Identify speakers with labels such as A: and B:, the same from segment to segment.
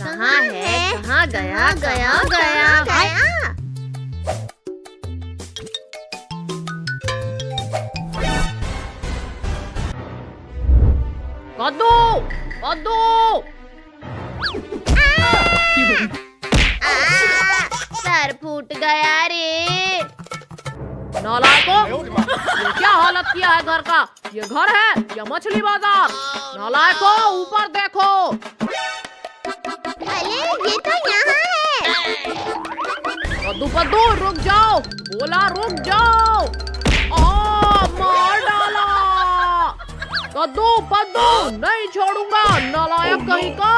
A: कहाँ है? कहाँ गया? कहाँ गया? कद्दू! कद्दू! सर फूट गया रे। नालायकों! ये क्या हालत किया है घर का? ये घर है या मछली बाजार? नालायकों, ऊपर देखो।
B: अरे ये तो यहाँ है।
A: कद्दू पद्दू रुक जाओ, बोला रुक जाओ। मार डाला। कद्दू पद्दू नहीं छोड़ूंगा, नालायक कहीं का।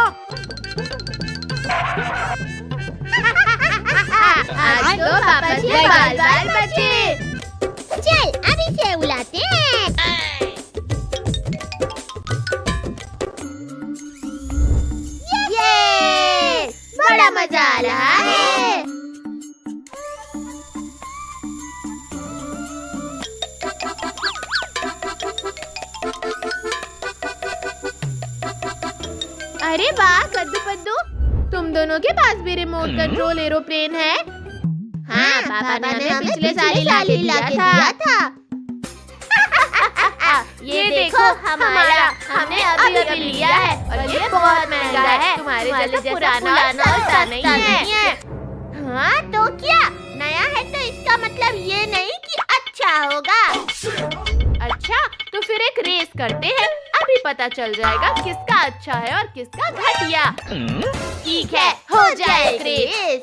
A: आज तो पापा से बाल बाल बचे।
B: चल अब इसे उलाते हैं। ये बड़ा मजा आ रहा है।
A: अरे वाह कद्दू पद्दू, तुम दोनों के पास भी रिमोट कंट्रोल एरोप्लेन है? हाँ, पापा ने हमें पिछले साल ही ला के दिया था। ये देखो हमारा, हमने अभी लिया है और ये बहुत महंगा है। तुम्हारे जैसे पुराना और नहीं है।
B: हाँ तो क्या, नया है तो इसका मतलब ये नहीं कि अच्छा होगा।
A: अच्छा तो फिर एक रेस करते हैं, अभी पता चल जाएगा किसका अच्छा है और किसका घटिया। ठीक है, हो जाए रेस।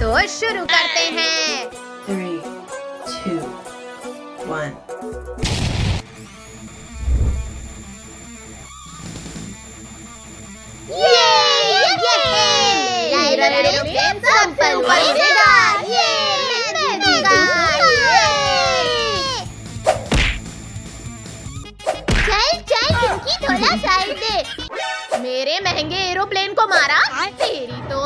A: तो शुरू करते हैं।
C: 3, 2, 1.
B: एरोप्लेन सफल बनेगा। मैं जीतूंगा। चल चल पिंकी, थोड़ा साइड दे।
A: मेरे महंगे एरोप्लेन को मारा, तेरी तो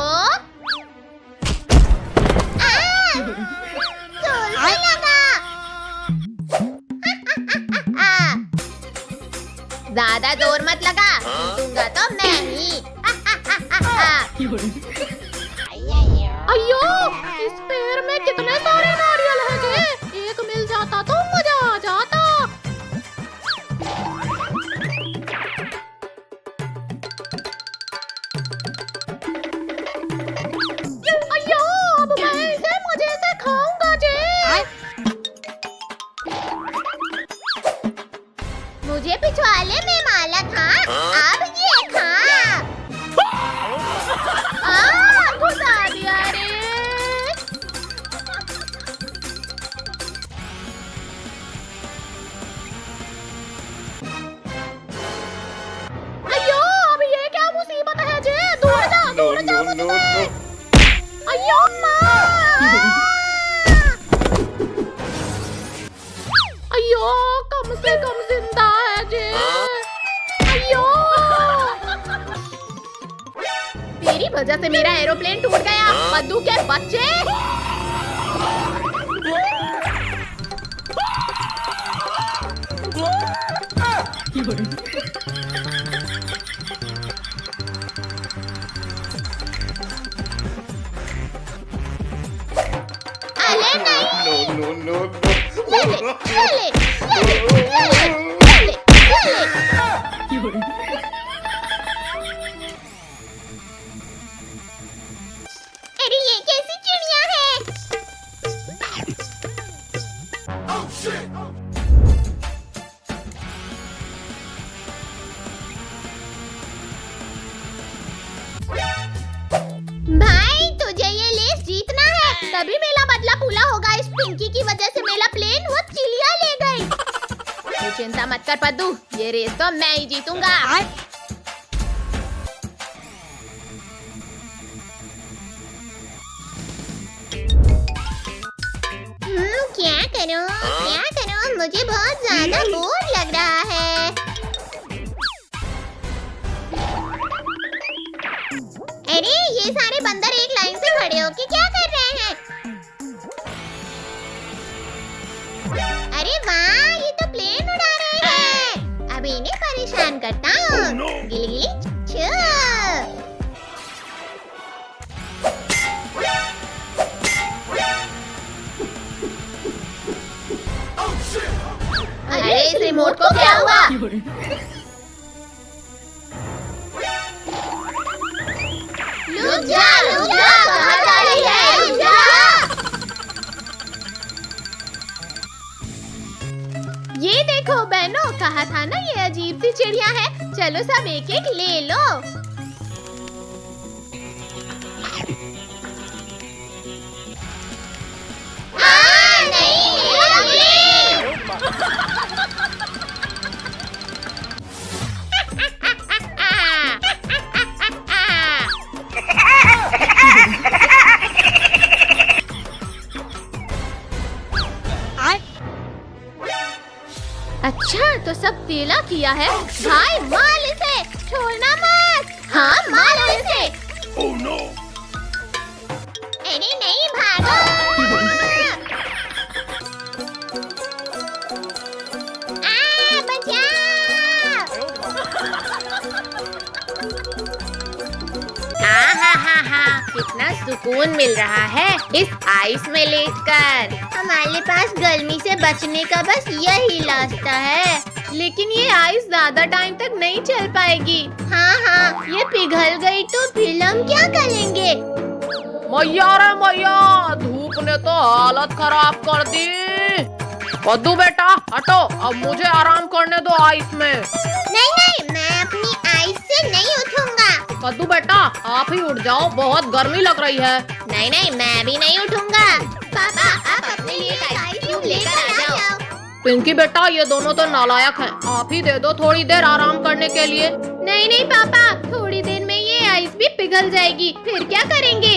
A: ज्यादा जोर मत लगा, जीतूंगा तो मैं ही। अयो, इस पेड़ में कितने सारे नारियल हैं जी। एक मिल जाता तो मजा आ जाता। अयो, अब मैं इसे मजे से खाऊंगा जी।
B: मुझे पिछवाड़े में माला था, अब ये खा।
A: घुसा दिया रे। अयो, अब ये क्या मुसीबत है जी। दूर जा मुझसे। अयो अयो, कम से कम जिंदा है जी। अयो, तेरी वजह से मेरा एरोप्लेन टूट गया, पद्दू के बच्चे।
B: अरे नहीं,
C: No, no, no,
B: ले ले, ले ले, ले ले, ले ले, ले ले, ले ले। अरे ये कैसी चिड़िया है? भाई तुझे ये रेस जीतना है, तभी मेला बदला फूला होगा। इस पिंकी की वजह से मेरा प्लेन वो चिड़िया ले गई।
A: तू चिंता मत कर पद्दू, ये रेस तो मैं ही जीतूंगा।
B: क्या करूं? मुझे बहुत ज्यादा बोर लग रहा है। अरे ये सारे बंदर एक लाइन से खड़े होके क्या कर रहे हैं? अरे वाह, ये तो प्लेन उड़ा रहे हैं। अब इन्हें परेशान अरे इस रिमोट को क्या हुआ? रुक जा, कहाँ जा रही है? रुक जा। ये देखो बहनों, कहा था ना ये अजीब सी चिड़िया है। चलो सब एक एक ले लो। नहीं, मेरा प्लेन। अच्छा तो सब तेला किया है। भाई मार इसे, छोड़ना मत। हाँ मारो इसे।
D: Oh no!
B: अरे नहीं, भागो। कितना सुकून मिल रहा है इस आइस में लेटकर। हमारे पास गर्मी से बचने का बस यही रास्ता है। लेकिन ये आइस ज्यादा टाइम तक नहीं चल पाएगी। हाँ, ये पिघल गई तो फिर हम क्या करेंगे?
A: मैया रे मैया, धूप ने तो हालत खराब कर दी। कद्दू बेटा हटो, अब मुझे आराम करने दो आइस में।
B: नहीं, मैं अपनी आइस से नहीं उठूंगा।
A: कद्दू बेटा आप ही उठ जाओ, बहुत गर्मी लग रही है।
B: नहीं, मैं भी नहीं उठूंगा। पापा आप अपने लिए आइस क्यूब लेकर आ जाओ।
A: पिंकी बेटा ये दोनों तो नालायक हैं, आप ही दे दो थोड़ी देर आराम करने के लिए।
B: नहीं पापा, थोड़ी देर में ये आइस भी पिघल जाएगी, फिर क्या करेंगे?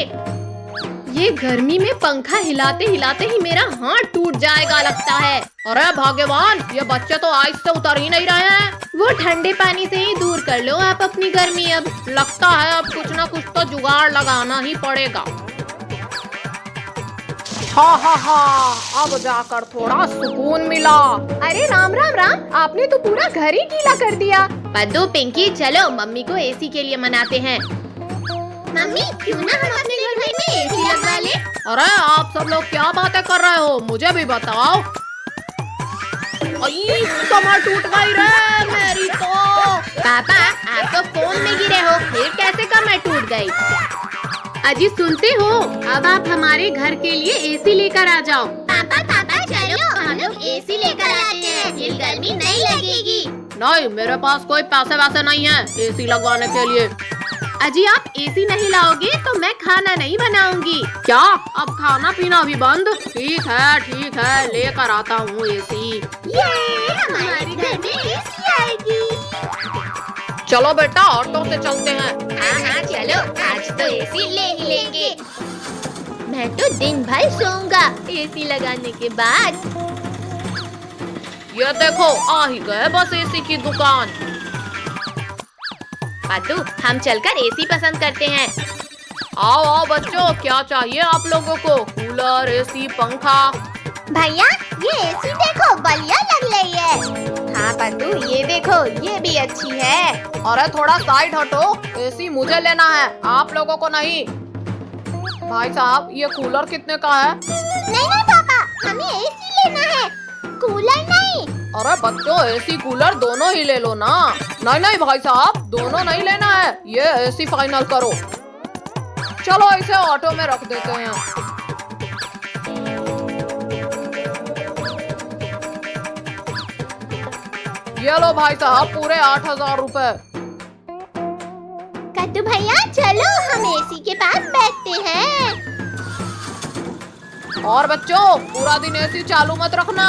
A: ये गर्मी में पंखा हिलाते हिलाते ही मेरा हाथ टूट जाएगा लगता है। अरे भाग्यवान, ये बच्चे तो आइस से उतर ही नहीं रहे हैं।
B: वो ठंडे पानी से ही दूर कर लो आप अपनी गर्मी। अब
A: लगता है अब कुछ न कुछ तो जुगाड़ लगाना ही पड़ेगा। हाँ, अब जाकर थोड़ा सुकून मिला।
B: अरे राम, आपने तो पूरा घर ही गीला कर दिया। पद्दू पिंकी चलो मम्मी को एसी के लिए मनाते हैं। मम्मी क्यों ना हम अपने घर में एसी लगवा ले?
A: अरे आप सब लोग क्या बातें कर रहे हो, मुझे भी बताओ। कमर टूट गई रे मेरी तो।
B: पापा आप तो फोन में गिरे हो, फिर कैसे कमर टूट गई?
A: अजी सुनते हो, अब आप हमारे घर के लिए एसी लेकर आ जाओ।
B: पापा चलो हम लोग एसी लेकर आते हैं, फिर गर्मी नहीं लगेगी।
A: नहीं, मेरे पास कोई पैसे वैसे नहीं है एसी लगवाने के लिए।
B: अजी आप एसी नहीं लाओगे तो मैं खाना नहीं बनाऊंगी।
A: क्या अब खाना पीना भी बंद? ठीक है लेकर आता हूँ एसी।
B: ये हमारे घर में एसी आएगी।
A: चलो बेटा ऑटो से चलते हैं।
B: हाँ चलो, आज तो एसी ले ही लेंगे। मैं तो दिन भर सोऊंगा एसी लगाने के बाद।
A: ये देखो आ ही गए बस एसी की दुकान।
B: पादू हम चलकर एसी पसंद करते हैं।
A: आओ बच्चों, क्या चाहिए आप लोगों को? कूलर, एसी, पंखा।
B: भैया ये एसी देखो, बढ़िया लग रही है। हाँ पादू ये देखो, ये भी अच्छी है।
A: अरे थोड़ा साइड हटो, एसी मुझे लेना है, आप लोगों को नहीं। भाई साहब ये कूलर कितने का है?
B: नहीं पापा, हमें एसी लेना है, कूलर नहीं।
A: अरे बच्चों एसी कूलर दोनों ही ले लो ना। नहीं भाई साहब, दोनों नहीं लेना है, ये एसी फाइनल करो। चलो इसे ऑटो में रख देते हैं। ये लो भाई साहब पूरे 8,000 रुपए।
B: कद्दू भैया चलो हम एसी के पास बैठते हैं।
A: और बच्चों पूरा दिन एसी चालू मत रखना।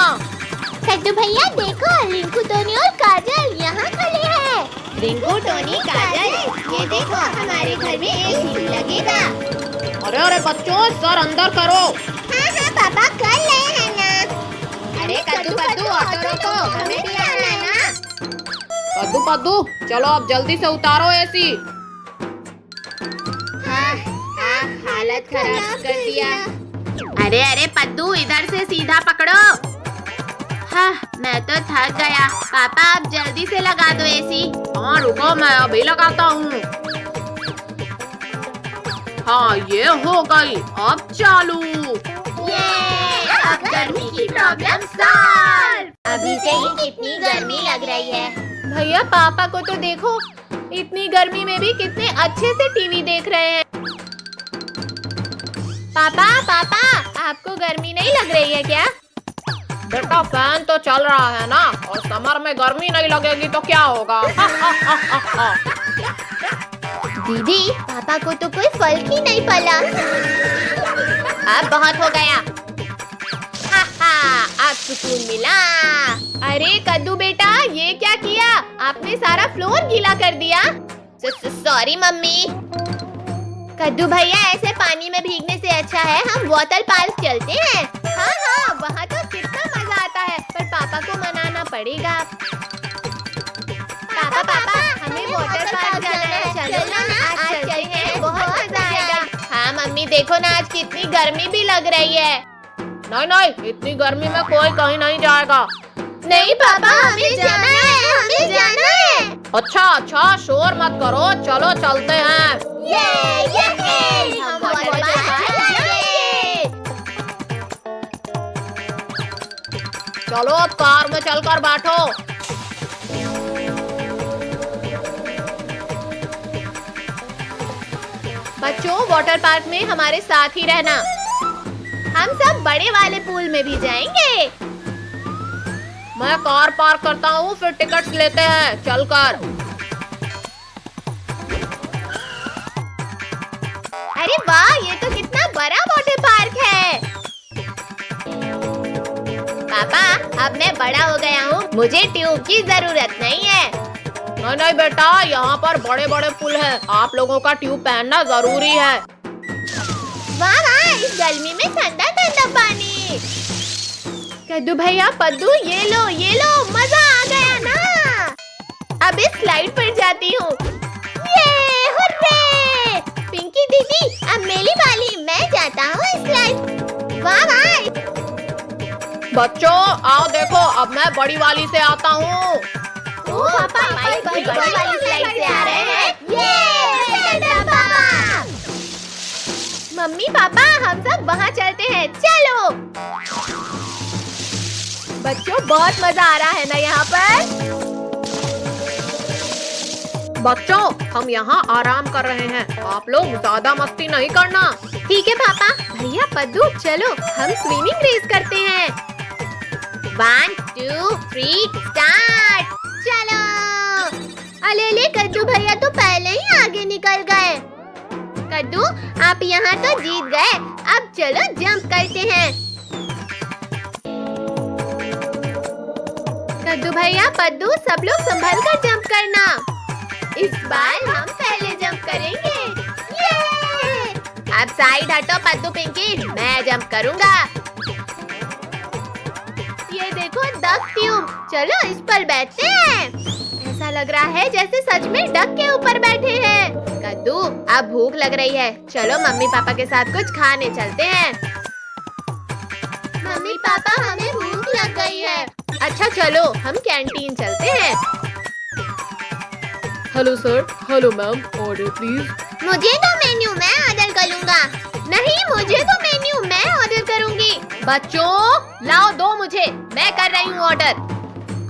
B: कद्दू भैया देखो, रिंकू, टोनी और काजल यहाँ खड़े हैं। रिंकू, टोनी, काजल, ये देखो हमारे घर में एसी लगेगा।
A: अरे बच्चों सर अंदर करो।
B: हाँ पापा कर रहे हैं ना। अरे कद्दू ऑटो रोको, हमें भी आना है ना।
A: कद्दू चलो अब जल्दी से उतारो एसी।
B: हाँ, हालत खराब कर दिया। अरे पद्दू इधर से सीधा पकड़ो। हाँ मैं तो थक गया। पापा आप जल्दी से लगा दो एसी।
A: हाँ रुको मैं अभी लगाता हूँ। हाँ ये हो गई, अब चालू।
B: ये अब गर्मी की प्रॉब्लम सॉल्व। अभी से ही कितनी गर्मी लग रही है।
A: भैया पापा को तो देखो, इतनी गर्मी में भी कितने अच्छे से टीवी देख रहे हैं।
B: पापा पापा, आपको गर्मी नहीं लग रही है क्या?
A: बेटा फैन तो चल रहा है ना, और समर में गर्मी नहीं लगेगी तो क्या होगा।
B: दीदी, पापा को तो कोई फर्क ही नहीं पड़ा। अब बहुत हो गया। अब सुकून मिला। अरे कद्दू बेटा, ये क्या किया? आपने सारा फ्लोर गीला कर दिया। Sorry mummy. कद्दू भैया, ऐसे पानी में भीगने से अच्छा है हम वाटर पार्क चलते हैं। हाँ, वहाँ तो कितना मजा आता है, पर पापा को मनाना पड़ेगा। पापा, हमें वाटर पार्क जाना है। चलो ना, आज चलते हैं, बहुत मजा आएगा। हाँ मम्मी, देखो ना आज कितनी गर्मी भी लग रही है।
A: नहीं, इतनी गर्मी में कोई कहीं नहीं जाएगा।
B: नहीं पापा, हमें जाना है, हमें जाना है।
A: अच्छा, शोर मत करो, चलो चलते हैं।
B: हम वाटर पार्क जाएंगे।
A: चलो अब कार में चलकर बैठो।
B: बच्चों, वाटर पार्क में हमारे साथ ही रहना। हम सब बड़े वाले पूल में भी जाएंगे।
A: मैं कार पार्क करता हूँ, फिर टिकट्स लेते हैं चलकर।
B: अरे वाह, ये तो कितना बड़ा वाटर पार्क है। पापा, अब मैं बड़ा हो गया हूँ, मुझे ट्यूब की जरूरत नहीं है।
A: नहीं बेटा, यहाँ पर बड़े बड़े पुल हैं, आप लोगों का ट्यूब पहनना जरूरी है।
B: वाह, इस गर्मी में ठंडा ठंडा पानी। कद्दू भैया, पद्दू, ये लो, मजा आ गया ना। अब इस स्लाइड पर जाती हूँ। ये हुर्रे! पिंकी दीदी, अब मेरी बारी, मैं जाता हूँ इस स्लाइड। वाह,
A: बच्चों आओ देखो, अब मैं बड़ी वाली से आता हूँ।
B: पापा बड़ी वाली स्लाइड से आ रहे हैं। ये पापा। मम्मी पापा, हम सब वहाँ चलते हैं, चलो। बच्चों, बहुत मजा आ रहा है ना यहाँ पर।
A: बच्चों, हम यहाँ आराम कर रहे हैं, आप लोग ज्यादा मस्ती नहीं करना।
B: ठीक है पापा। भैया पद्दू, चलो हम स्विमिंग रेस करते हैं। 1 2 3 स्टार्ट। चलो। अले कद्दू भैया तो पहले ही आगे निकल गए। कद्दू, आप यहाँ तो जीत गए, अब चलो जंप करते हैं। कद्दू भैया, पद्दू, सब लोग संभल कर जंप करना। इस बार हम पहले जंप करेंगे। ये! अब साइड हटो पद्दू पिंकी, मैं जंप करूंगा। ये देखो डक ट्यूब, चलो इस पर बैठते हैं। ऐसा लग रहा है जैसे सच में डक के ऊपर बैठे हैं। कद्दू, अब भूख लग रही है, चलो मम्मी पापा के साथ कुछ खाने चलते हैं। मम्मी पापा, हमें भूख लग गई है। अच्छा चलो, हम कैंटीन चलते हैं।
A: Hello sir, hello ma'am, order please.
B: मुझे तो मेन्यू मैं ऑर्डर करूंगा। नहीं, मुझे तो मेन्यू मैं ऑर्डर करूंगी।
A: बच्चों, लाओ दो मुझे, मैं कर रही हूँ ऑर्डर।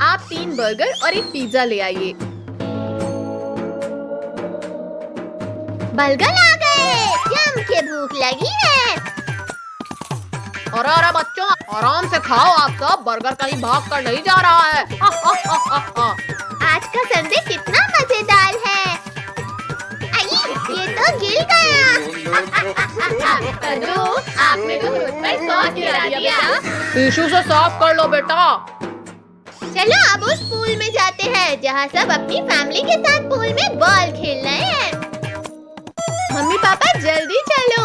A: आप 3 बर्गर और 1 पिज्जा ले आइए।
B: बर्गर आ गए, जम के भूख लगी है।
A: अरे बच्चों, आराम से खाओ, आप सब, बर्गर कहीं भाग कर नहीं जा रहा है।
B: आज का संडे कितना मजेदार है। ये तो गिर गया। कद्दू, आपने तो खुद पर सॉस गिरा दिया।
A: टिश्यू से साफ कर लो बेटा।
B: चलो अब उस पूल में जाते हैं जहाँ सब अपनी फैमिली के साथ पूल में बॉल खेल रहे हैं। मम्मी पापा जल्दी चलो।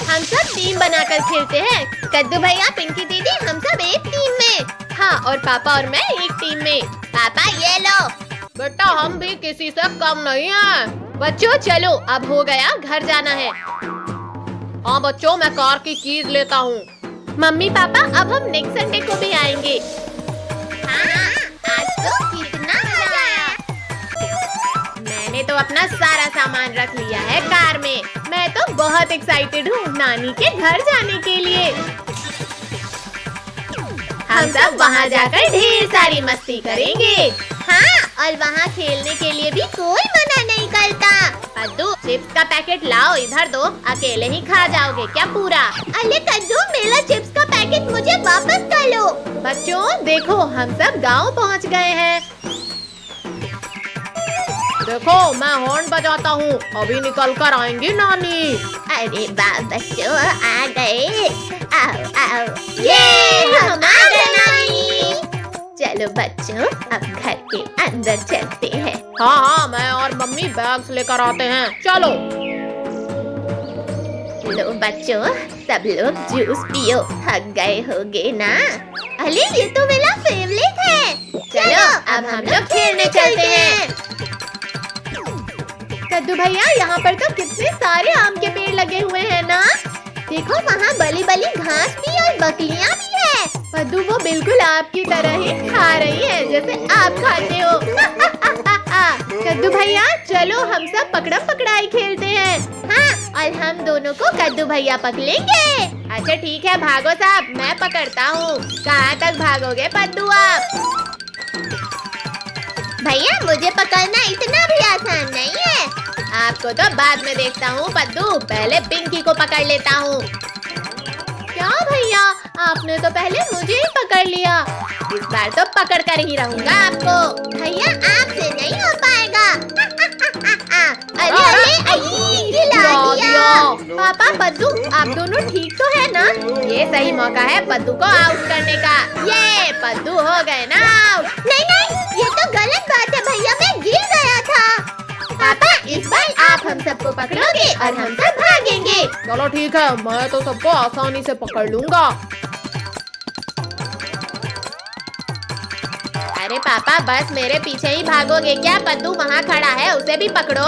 B: हम सब टीम बनाकर खेलते हैं। कद्दू भैया, पिंकी दीदी, हम सब एक टीम में। हाँ, और पापा और मैं एक टीम में। पापा ये लो।
A: बेटा, हम भी किसी से कम नहीं हैं।
B: बच्चों चलो, अब हो गया, घर जाना है।
A: हाँ बच्चों, मैं कार की कीज लेता हूँ।
B: मम्मी पापा, अब हम नेक्स्ट संडे को भी आएंगे। हाँ, आज तो कितना मजा आया। मैंने मैंने तो अपना सारा सामान रख लिया है कार में। मैं तो बहुत एक्साइटेड हूँ नानी के घर जाने के लिए। हम सब वहाँ जाकर ढेर सारी मस्ती करेंगे। हाँ, और वहाँ खेलने के लिए भी कोई मना नहीं करता। कद्दू, चिप्स का पैकेट लाओ, इधर दो, अकेले ही खा जाओगे क्या पूरा? अरे कद्दू, मेरा चिप्स का पैकेट मुझे वापस कर लो। बच्चों देखो, हम सब गांव पहुँच गए हैं।
A: देखो, मैं हॉर्न बजाता हूँ, अभी निकल कर आएंगी नानी।
B: अरे वाह बच्चों, आ गए। आओ आओ, ये हम आ गए नानी। चलो बच्चों, अब घर के अंदर चलते हैं।
A: हाँ हाँ, मैं और मम्मी बैग्स लेकर आते हैं, चलो।
B: लो बच्चों, सब लोग जूस पियो, थक गए होगे ना? अरे ये तो मेरा फेवरेट है। चलो अब हम लोग खेलने चलते हैं। कद्दू भैया, यहाँ पर तो कितने सारे आम के पेड़ लगे हुए हैं ना? देखो वहाँ बली बली घास भी और बकलियाँ भी है। कद्दू, वो बिल्कुल आपकी तरह ही खा रही है जैसे आप खाते हो। कद्दू भैया, चलो हम सब पकड़म पकड़ाई खेलते हैं। हाँ, और हम दोनों को कद्दू भैया पकड़ेंगे। अच्छा ठीक है, भागो साहब, मैं पकड़ता हूँ। कहाँ तक भागोगे पद्दू आप? भैया, मुझे पकड़ना इतना भी आसान नहीं है। आपको तो बाद में देखता हूँ पद्दू, पहले पिंकी को पकड़ लेता हूँ। क्या भैया, आपने तो पहले मुझे ही पकड़ लिया। इस बार तो पकड़ कर ही रहूँगा आपको। भैया, आपसे नहीं हो पाएगा। अरे अरे, गिरा दिया। पापा, पद्दू, आप दोनों ठीक तो है ना? ये सही मौका है पद्दू को आउट करने का। ये पद्दू हो गए ना आउट। नहीं नहीं, ये तो गलत बात है भैया, मैं गिर गया था। पापा, इस बार आप हम सबको पकड़ोगे और हम सब भागेंगे।
A: चलो ठीक है, मैं तो सबको आसानी से पकड़ लूंगा।
B: अरे पापा, बस मेरे पीछे ही भागोगे क्या? पद्दू वहाँ खड़ा है, उसे भी पकड़ो।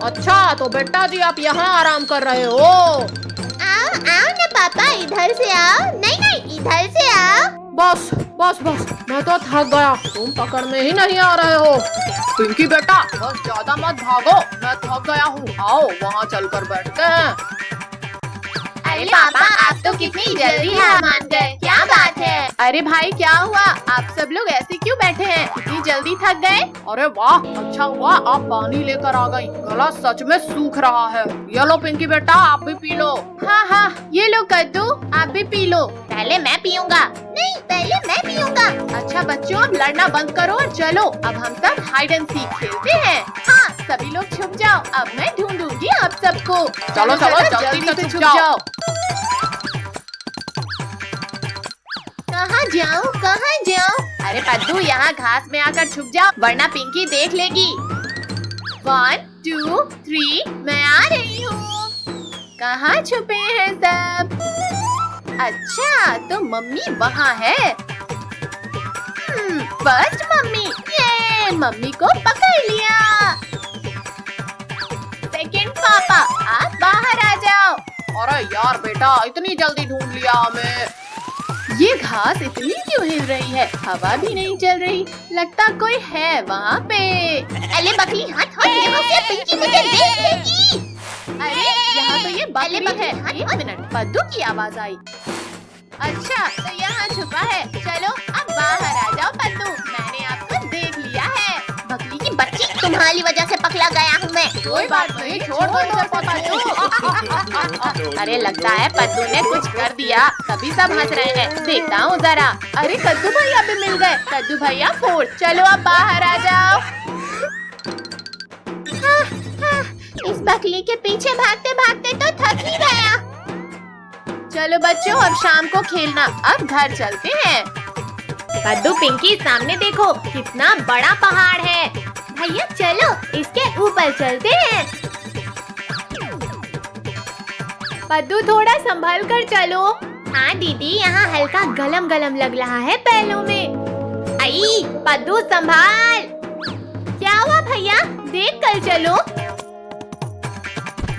A: अच्छा तो बेटा जी, आप यहाँ आराम कर रहे हो?
B: आओ आओ ना पापा, इधर से आओ। नहीं नहीं, इधर से आओ।
A: बस बस बस, मैं तो थक गया, तुम पकड़ने ही नहीं आ रहे हो। पिंकी बेटा, बस ज्यादा मत भागो, मैं थक गया हूँ। आओ वहाँ चलकर बैठते हैं।
B: अरे पापा, आप तो कितनी जल्दी हार मान गए, क्या बात है? अरे भाई, क्या हुआ? आप सब लोग ऐसे क्यों बैठे हैं? इतनी जल्दी थक गए?
A: अरे वाह, अच्छा हुआ आप पानी लेकर आ गई, गला सच में सूख रहा है। ये लो पिंकी बेटा, आप भी पी लो।
B: हाँ हाँ, ये लो कद्दू, आप भी पी लो। पहले मैं पीऊंगा। नहीं, पहले मैं पीऊंगा। अच्छा बच्चों, अब लड़ना बंद करो और चलो, अब हम सब हाइड एंड सीक खेलते हैं। हाँ, सभी लोग छुप जाओ, अब मैं ढूंढूंगी आप सबको।
A: चलो चलो, जल्दी से छुप जाओ।
B: कहाँ जाऊँ, कहाँ जाऊँ? अरे पद्दू, यहाँ घास में आकर छुप जाओ, वरना पिंकी देख लेगी। 1 2 3, मैं आ रही हूँ। कहाँ छुपे हैं सब? अच्छा, तो मम्मी वहाँ है। फर्स्ट मम्मी, ये मम्मी को पकड़ लिया। सेकंड पापा, आप बाहर आ जाओ।
A: अरे यार बेटा, इतनी जल्दी ढूंढ लिया हमें।
B: ये घास इतनी क्यों हिल रही है? हवा भी नहीं चल रही, लगता कोई है वहाँ पे। अरे बकली, हट हट, यहाँ से पिंकी मुझे देख लेगी। अरे यहाँ तो ये बकली है। एक मिनट, पद्दू की आवाज आई। अच्छा, तो यहाँ छुपा है। चलो अब बाहर आ जाओ पद्दू, मैंने आपको देख लिया है। बकली की बच्ची, तुम्हारी वजह से पकड़ा गया हूँ मैं।
A: कोई बात नहीं, छोड़ दो इसे पद्दू।
B: अरे लगता है पद्दू ने कुछ कर दिया, तभी सब हंस रहे हैं। देखता हूँ जरा। अरे कद्दू भैया भी मिल गए। कद्दू भैया फोड़, चलो अब बाहर आ जाओ। इस बकली के पीछे भागते भागते तो थक ही गया। चलो बच्चों, अब शाम को खेलना, अब घर चलते हैं। कद्दू, पिंकी, सामने देखो, कितना बड़ा पहाड़ है। भैया चलो, इसके ऊपर चलते हैं। पद्दू, थोड़ा संभल कर चलो। हाँ दीदी, यहाँ हल्का गलम गलम लग रहा है पैरों में। आई पद्दू, संभाल। क्या हुआ भैया, देख कर चलो।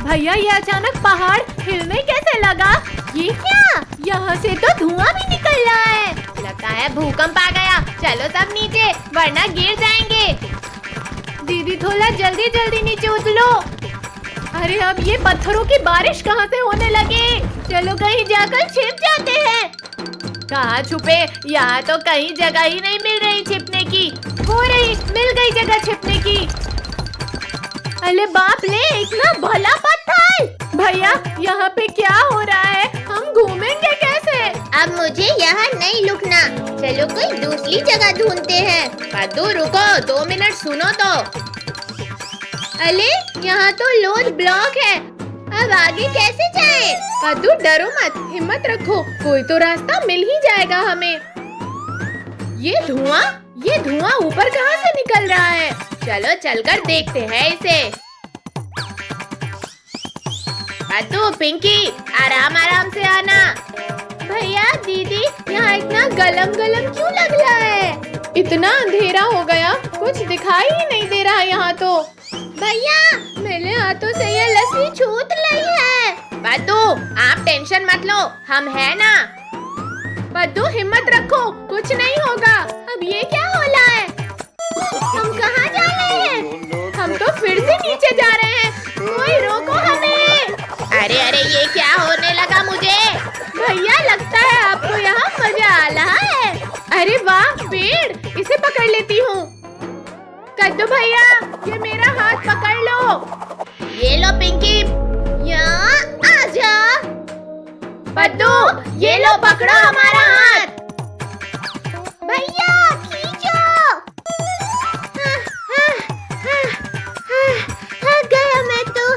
B: भैया, ये अचानक पहाड़ हिलने कैसे लगा? ये क्या? यहाँ से तो धुआं भी निकल रहा है, लगता है भूकंप आ गया। चलो सब नीचे, वरना गिर जाएंगे। दीदी थोड़ा जल्दी जल्दी नीचे उतरो। अरे अब ये पत्थरों की बारिश कहाँ से होने लगी? चलो कहीं जाकर छिप जाते हैं। कहाँ छुपे? यहाँ तो कहीं जगह ही नहीं मिल रही छिपने की। हो रही, मिल गई जगह छिपने की। अरे बाप रे, इतना भला पत्थर! भैया यहाँ पे क्या हो रहा है? हम घूमेंगे कैसे?
D: अब मुझे यहाँ नहीं रुकना, चलो कोई दूसरी जगह ढूंढते हैं।
A: पद्दू रुको, 2 मिनट सुनो तो।
D: अरे यहाँ तो लोड ब्लॉक है, अब आगे कैसे जाएं?
B: पद्दू डरो मत, हिम्मत रखो, कोई तो रास्ता मिल ही जाएगा हमें। ये धुआं ऊपर कहाँ से निकल रहा है?
A: चलो चलकर देखते हैं इसे। पद्दू, पिंकी, आराम आराम से आना।
B: भैया दीदी, यहाँ इतना गलम गलम क्यों लग रहा है? इतना अंधेरा हो गया, कुछ दिखाई ही नहीं दे रहा यहाँ तो।
D: भैया मेरे हाथों से ये लस्सी छूट रही है।
A: पद्दू, आप टेंशन मत लो, हम है ना।
B: पद्दू हिम्मत रखो, कुछ नहीं होगा। अब ये क्या हो रहा है?
D: हम कहाँ जा रहे हैं?
B: हम तो फिर से नीचे जा रहे हैं, कोई रोको हमें।
A: अरे अरे, ये क्या होने लगा मुझे?
B: भैया लगता है आपको यहाँ मजा आ रहा है। अरे वाह, पेड़, इसे पकड़ लेती हूँ। कद्दू भैया, ये मेरा हाथ पकड़ लो।
A: ये लो पिंकी।
D: यहाँ आजा।
B: पद्दू, ये लो पकड़ो हमारा हाथ।
D: भैया खींचो। थक गया मैं तो।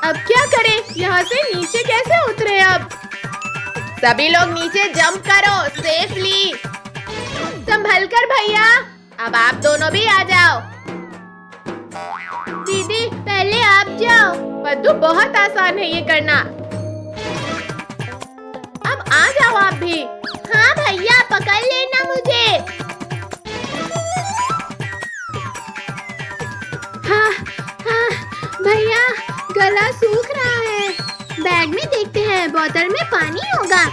B: अब क्या करें? यहाँ से नीचे कैसे उतरे अब?
A: सभी लोग नीचे जंप करो सेफली।
B: संभल कर भैया।
A: अब आप दोनों भी आ जाओ।
D: दीदी पहले आप जाओ।
B: पद्दू, बहुत आसान है ये करना। अब आ जाओ आप भी।
D: हाँ भैया, पकड़ लेना मुझे।
B: हाँ, भैया गला सूख रहा है।
D: बैग में देखते हैं, बोतल में पानी होगा।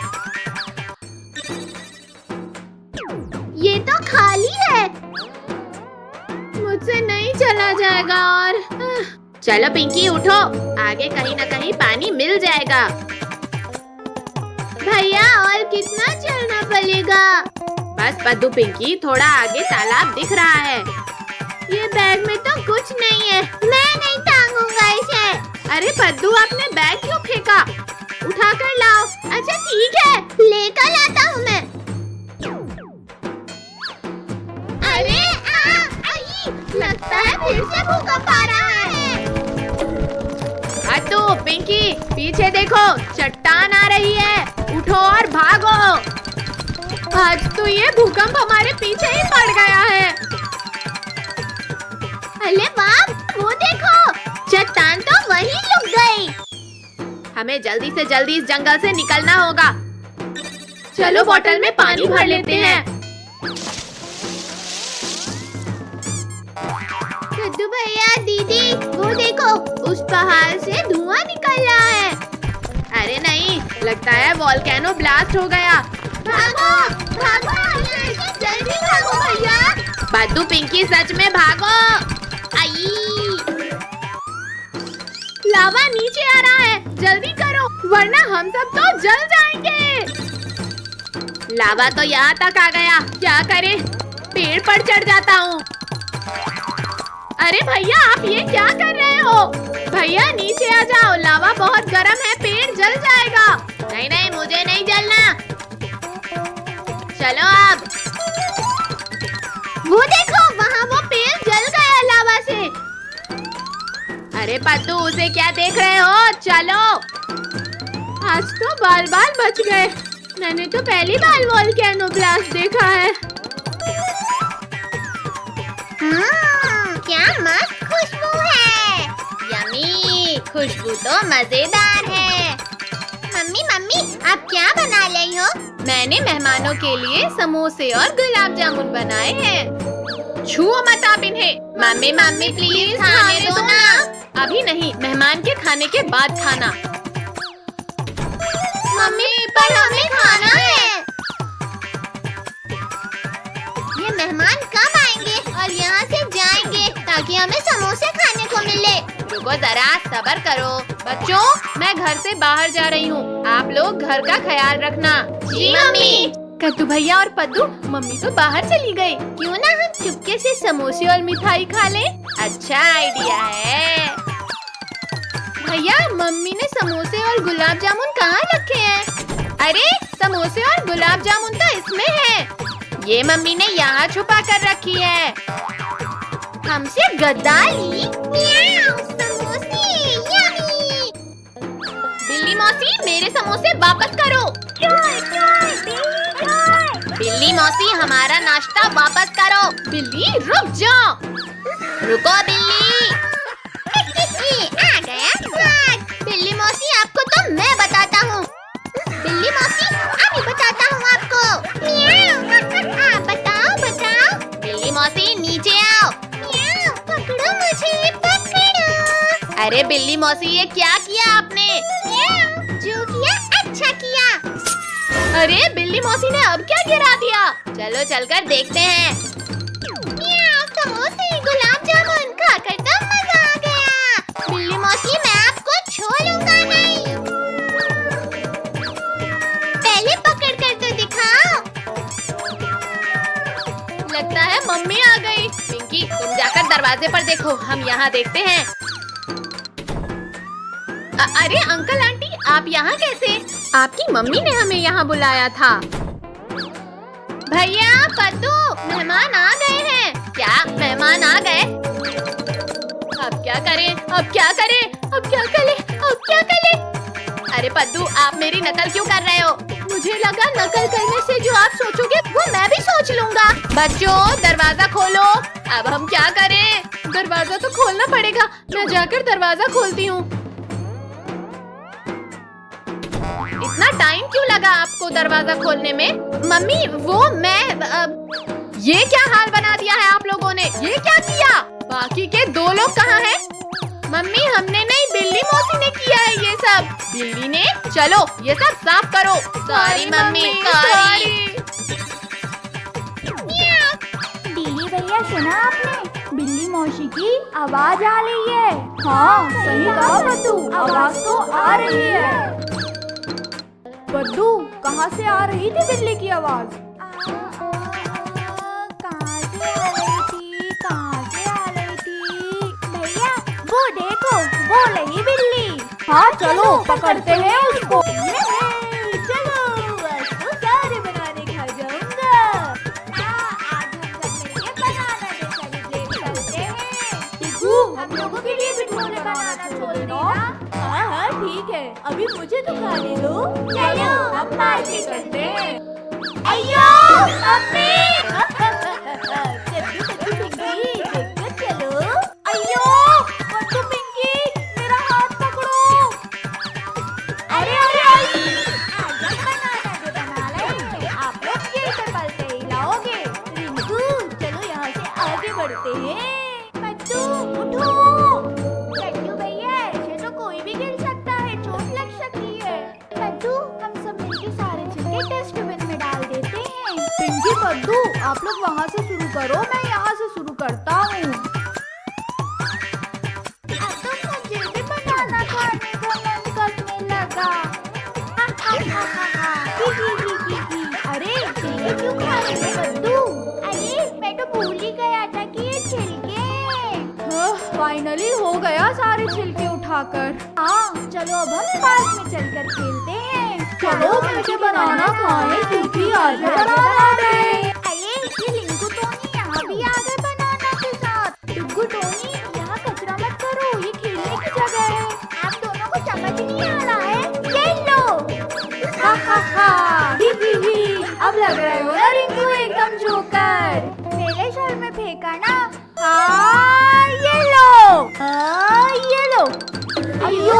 D: ये तो खाली है।
B: मुझसे नहीं चला जाएगा और
A: चलो पिंकी उठो, आगे कहीं ना कहीं पानी मिल जाएगा।
D: भैया और कितना चलना पड़ेगा?
A: बस पद्दू पिंकी, थोड़ा आगे तालाब दिख रहा है।
D: ये बैग में तो कुछ नहीं है, मैं नहीं टांगूंगा इसे।
A: अरे पद्दू, आपने बैग क्यों फेंका? उठा कर लाओ।
D: अच्छा ठीक है, लेकर आता हूँ मैं। अरे लगता है फिर से भूकंप आ रहा है।
A: पद्दू, पिंकी, पीछे देखो, चट्टान आ रही है, उठो और भागो।
B: आज तो ये भूकंप हमारे पीछे ही पड़ गया है।
D: अरे वाह, वो देखो, चट्टान तो वहीं लुक गई।
A: हमें जल्दी से जल्दी इस जंगल से निकलना होगा।
B: चलो बोतल में पानी भर लेते हैं।
D: कद्दू भैया, दीदी, वो देखो, उस पहाड़ से धुआं निकल रहा है।
A: अरे नहीं, लगता है वोल्केनो ब्लास्ट हो गया।
D: भागो, भागो, जल्दी भागो भैया।
A: पद्दू, पिंकी, सच में भागो।
D: आई,
B: लावा नीचे आ रहा है, जल्दी करो वरना हम सब तो जल जाएंगे।
A: लावा तो यहाँ तक आ गया,
B: क्या करें? पेड़ पर चढ़ जाता हूँ। अरे भैया, आप ये क्या कर रहे हो? भैया नीचे आ जाओ, लावा बहुत गर्म है, पेड़ जल जाएगा।
A: नहीं नहीं, मुझे नहीं जलना। चलो अब।
D: वो देखो, वहाँ वो पेड़ जल गया लावा से।
A: अरे पद्दू, उसे क्या देख रहे हो? चलो।
B: आज तो बाल बाल बच गए। मैंने तो पहली बार वोल्केनो ब्लास्ट देखा है।
D: क्या मस्त खुशबू है। यम्मी, खुशबू तो मजेदार है। मम्मी मम्मी, आप क्या बना रही हो?
B: मैंने मेहमानों के लिए समोसे और गुलाब जामुन बनाए हैं। छुओ मत आप इन्हें।
A: मम्मी मम्मी प्लीज
D: खाने दो ना।
B: अभी नहीं, मेहमान के खाने के बाद खाना।
D: मम्मी, पर हमें खाना है। ये मेहमान कब आएंगे और यहाँ से जाएंगे ताकि हमें समोसे
B: ले। रुको जरा, सब्र करो। बच्चों, मैं घर से बाहर जा रही हूँ, आप लोग घर का ख्याल रखना। जी मम्मी। कद्दू भैया और पद्दू, मम्मी तो बाहर चली गई। क्यों ना हम चुपके से समोसे और मिठाई खा लें? अच्छा आइडिया है। भैया, मम्मी ने समोसे और गुलाब जामुन कहाँ रखे हैं? अरे, समोसे और गुलाब जामुन तो इसमें है। ये मम्मी ने यहाँ छुपा कर रखी है। हमसे गद्दारी। समोसे यम्मी। बिल्ली मौसी, मेरे समोसे वापस करो। बिल्ली मौसी, हमारा नाश्ता वापस करो। बिल्ली रुक जाओ। रुको बिल्ली। आ गया स्वाद। बिल्ली मौसी, आपको तो मैं बताता हूँ। बिल्ली मौसी, अभी बताता हूँ आपको। मियाऊ। बताओ बताओ। बिल्ली मौसी, नीचे आओ। मियाऊ, पकड़ो मुझे, पकड़ो। अरे बिल्ली मौसी, ये क्या किया आपने? मियाऊ, जो किया अच्छा किया। अरे बिल्ली मौसी ने अब क्या गिरा दिया? चलो चलकर देखते हैं। मियाऊ, समोसे गुलाब जामुन खाकर तो मजा आ गया। बिल्ली मौसी, मैं आपको छोड़ूंगा नहीं। पहले पकड़ कर तो दिखाओ। लगता है मम्मी आ गई। पिंकी, तुम जाकर दरवाजे पर देखो, हम यहाँ देखते हैं। अरे अंकल आंटी, आप यहाँ कैसे? आपकी मम्मी ने हमें यहाँ बुलाया था। भैया, पद्दू, मेहमान आ गए हैं। क्या मेहमान आ गए? अब क्या करें? अब क्या करें? अब क्या करें? अब क्या करें? अरे पद्दू, आप मेरी नकल क्यों कर रहे हो? मुझे लगा नकल करने से जो आप सोचोगे वो मैं भी सोच लूंगा। बच्चों, दरवाजा खोलो। अब हम क्या करें? दरवाजा तो खोलना पड़ेगा। मैं जाकर दरवाजा खोलती हूँ। इतना टाइम क्यों लगा आपको दरवाजा खोलने में? मम्मी, वो मैं ये क्या हाल बना दिया है आप लोगों ने? ये क्या किया? बाकी के 2 लोग कहाँ हैं? मम्मी, हमने नहीं, बिल्ली मौसी ने किया है ये सब। बिल्ली ने? चलो ये सब साफ करो। Sorry mummy, sorry.
E: बिल्ली भैया, सुना आपने? बिल्ली मौसी की आवाज आ रही है। हाँ, सही कहा पद्दू, आवाज तो आ रही है। पद्दू, कहाँ से आ रही थी बिल्ली की आवाज? कहाँ से आ रही थी? कहाँ से आ रही थी? भैया, वो देखो, वो रही बिल्ली। हाँ, चलो पकड़ते हैं उसको। चलो, उसको सारे बनाने खा जाऊंगा। आज हम सब मिलके बनाना डे सेलिब्रेट करते हैं। टिकू, हम लोगों के लिए भी छोले बनाना छोड़ देना। हाँ हाँ ठीक है, अभी मुझे तो खाने दो। चलो हम पार्टी करते हैं। अय्यो मम्मी। चलो। अय्यो पद्दू, पिंकी, मेरा हाथ पकड़ो। अरे अरे बना लेंगे। आप लोग ये पल से ही लाओगे। रिंकू, चलो यहाँ से आगे बढ़ते हैं। पद्दू उठो। पद्दू भैया, ऐसे तो कोई भी गिर सकता है, चोट लग सकती है। पद्दू, हम सब मिलके सारे छिलके डस्टबिन में डाल देते हैं। पिंकी, पद्दू, आप लोग वहाँ से शुरू करो, मैं यहाँ से शुरू करता हूँ। अब तो मुझे भी बनाना खाने का मन करने लगा। अरे छिलके क्यों खा रहे हो पद्दू? अरे मैं तो भूल ही गया था कि ये छिलके। फाइनली हो गया सारे छिलके उठाकर। हाँ, चलो अब हम पार्क में चलकर खेलते हैं। चलो मिलके बनाना खाएं, क्योंकि आज बनाना डे। अरे ये लिंगू टोनी यहाँ भी आ गए बनाना के साथ। लिंगू टोनी, यहाँ कचरा मत करो, ये खेलने की जगह है। आप दोनों को समझ नहीं आ रहा है? ये लो। हा हा हा। अब लग रहे हो ना रिंकू एकदम जोकर। मेरे सर में फेंका ना। हाँ ये लो। हाँ ये लो। अयो,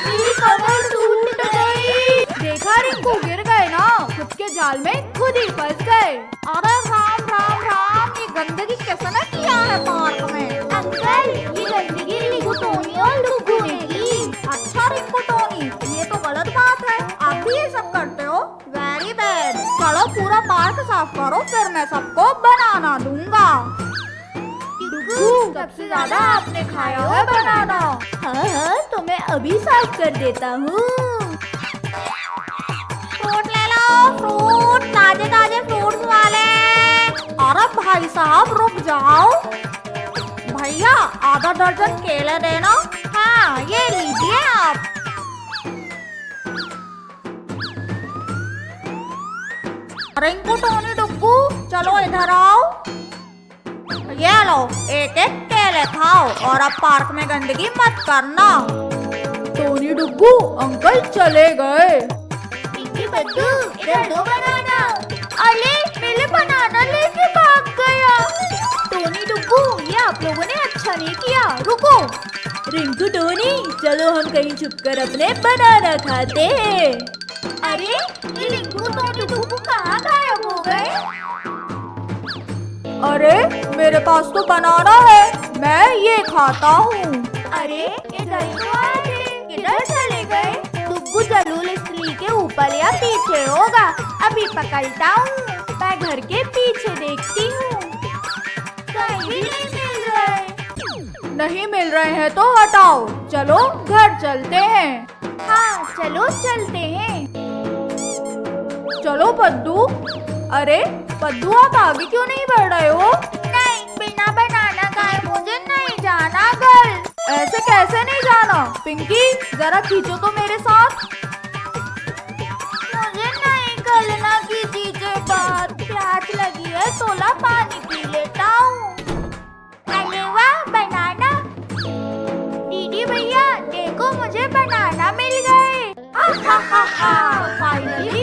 E: मेरी कमर टूट गई। देखा रिंकू, गिर गए ना, खुद के जाल में खुद ही फंस गए। अरे राम राम राम, ये गंदगी किसने किया है पार्क में? अंकल, ये गंदगी रिंकू टोनी और डुगू ने की। अच्छा रिंकू टोनी, ये तो गलत बात है, आप भी ये सब करते हो? Very bad. चलो पूरा पार्क साफ करो, फिर मैं सबको बनाना दूंगा। डुगू, डुग्गू, सबसे ज्यादा आपने खाया है बनाना। हाँ, तो मैं अभी साफ कर देता हूँ। फ्रूट ले लो, फ्रूट, ताजे ताजे फ्रूट्स वाले। अरे भाई साहब रुक जाओ। भैया आधा दर्जन केले देना। हाँ, ये लीजिए आप। रिंकू, टोनी, डुग्गू, चलो इधर आओ। ये लो, एक एक केले खाओ और अब पार्क में गंदगी मत करना। टोनी, डुग्गू, अंकल चले गए। पिंकी, बद्दू, इधर दो बनाना। अरे मेरे बनाना लेके भाग गया। टोनी, डुग्गू, ये आप लोगों ने अच्छा नहीं किया, रुको। रिंकू, टोनी, चलो हम कहीं छुपकर अपने बनाना खाते हैं। अरे ये रिंकू, टोनी, डुग्गू कहाँ गायब हो गए? अरे मेरे पास तो बनाना है, मैं ये खाता हूँ। अरे इधर तो आए थे, किधर चले गए? डुग्गू जरूर इस ट्री के ऊपर या पीछे होगा, अभी पकड़ता हूँ। मैं घर के पीछे देखती हूँ, कहीं भी नहीं मिल रहे। नहीं मिल रहे हैं तो हटाओ, चलो घर चलते हैं। हाँ चलो चलते हैं। चलो पद्दू। अरे पद्दू, आप आगे क्यों नहीं बढ़ रहे हो? नहीं, बिना बनाना खाए मुझे नहीं जाना घर। ऐसे कैसे नहीं जाना? पिंकी जरा खींचो तो मेरे साथ। मुझे नहीं करना किसी से बात, प्यास लगी है, थोड़ा पानी पी लेता हूँ। अरे वाह बनाना। दीदी भैया देखो मुझे बनाना मिल गए। फाइनली